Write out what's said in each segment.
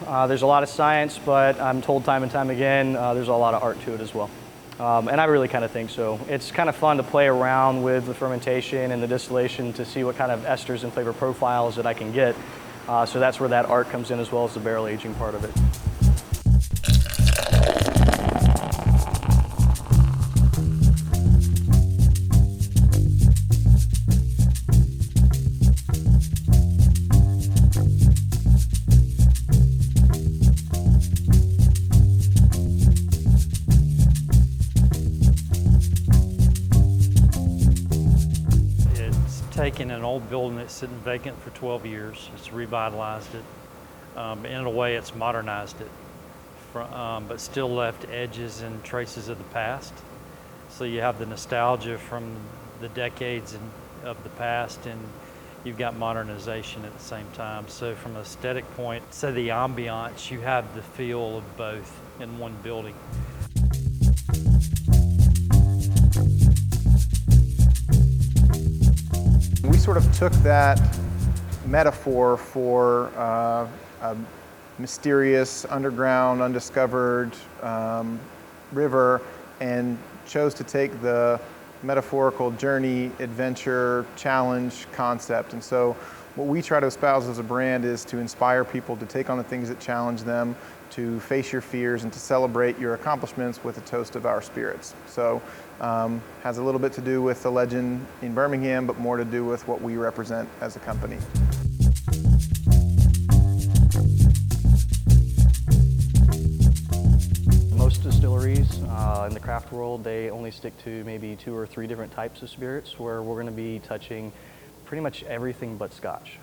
There's a lot of science, but I'm told time and time again there's a lot of art to it as well. And I really kind of think so. It's kind of fun to play around with the fermentation and the distillation to see what kind of esters and flavor profiles that I can get. So that's where that art comes in, as well as the barrel aging part of it. Taken an old building that's sitting vacant for 12 years, it's revitalized it. In a way, it's modernized it, but still left edges and traces of the past. So you have the nostalgia from the decades of the past, and you've got modernization at the same time. So from an aesthetic point, say the ambiance, you have the feel of both in one building. We sort of took that metaphor for a mysterious, underground, undiscovered river and chose to take the metaphorical journey, adventure, challenge concept. And so what we try to espouse as a brand is to inspire people to take on the things that challenge them, to face your fears, and to celebrate your accomplishments with a toast of our spirits. So has a little bit to do with the legend in Birmingham, but more to do with what we represent as a company. Most distilleries in the craft world, they only stick to maybe 2 or 3 different types of spirits, where we're going to be touching pretty much everything but Scotch.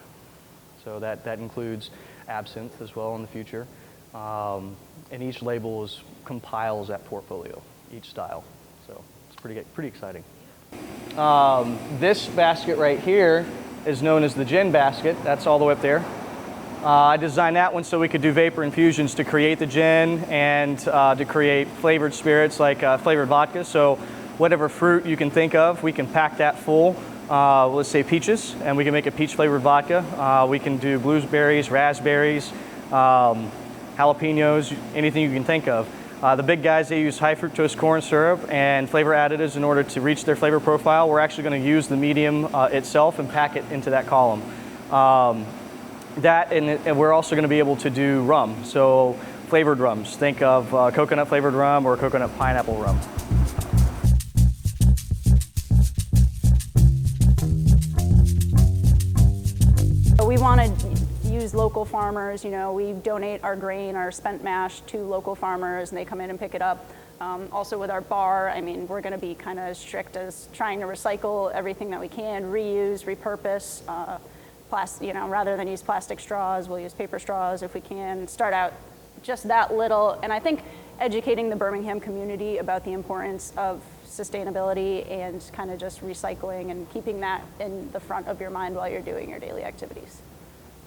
So that includes absinthe as well in the future. And each label compiles that portfolio, each style. So it's pretty exciting. This basket right here is known as the gin basket. That's all the way up there. I designed that one so we could do vapor infusions to create the gin and to create flavored spirits like flavored vodka. So whatever fruit you can think of, we can pack that full. Let's say peaches, and we can make a peach flavored vodka. We can do blueberries, raspberries, jalapenos, anything you can think of. The big guys, they use high fructose corn syrup and flavor additives in order to reach their flavor profile. We're actually going to use the medium itself and pack it into that column. And we're also going to be able to do rum, so flavored rums. Think of coconut flavored rum or coconut pineapple rum. We want to use local farmers. You know, we donate our grain, our spent mash to local farmers, and they come in and pick it up. Also with our bar, I mean, we're going to be kind of strict as trying to recycle everything that we can, reuse, repurpose. Rather than use plastic straws, we'll use paper straws if we can. Start out just that little, and I think educating the Birmingham community about the importance of sustainability and kind of just recycling and keeping that in the front of your mind while you're doing your daily activities.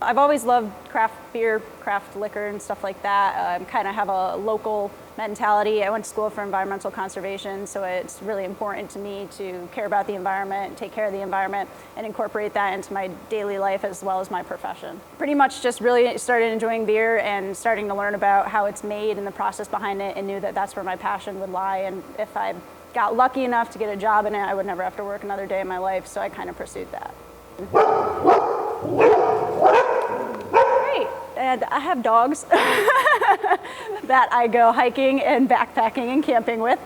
I've always loved craft beer, craft liquor, and stuff like that. I kind of have a local mentality. I went to school for environmental conservation, so it's really important to me to care about the environment, take care of the environment, and incorporate that into my daily life as well as my profession. Pretty much just really started enjoying beer and starting to learn about how it's made and the process behind it, and knew that that's where my passion would lie. And if I got lucky enough to get a job in it, I would never have to work another day in my life, so I kind of pursued that. Great, and I have dogs that I go hiking and backpacking and camping with.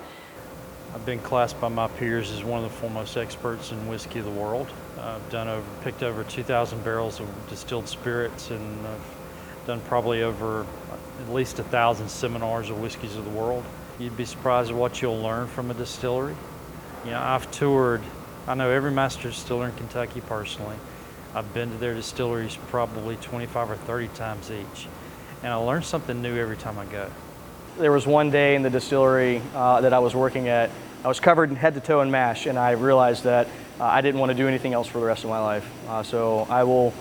I've been classed by my peers as one of the foremost experts in whiskey of the world. I've picked over 2,000 barrels of distilled spirits, and I've done probably over at least 1,000 seminars of whiskeys of the world. You'd be surprised at what you'll learn from a distillery. You know, I've toured, I know every master distiller in Kentucky personally. I've been to their distilleries probably 25 or 30 times each, and I learn something new every time I go. There was one day in the distillery that I was working at, I was covered head to toe in mash, and I realized that I didn't want to do anything else for the rest of my life. So I will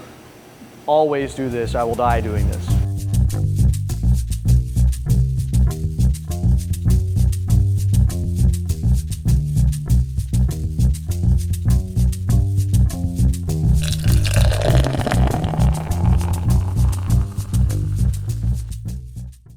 always do this. I will die doing this.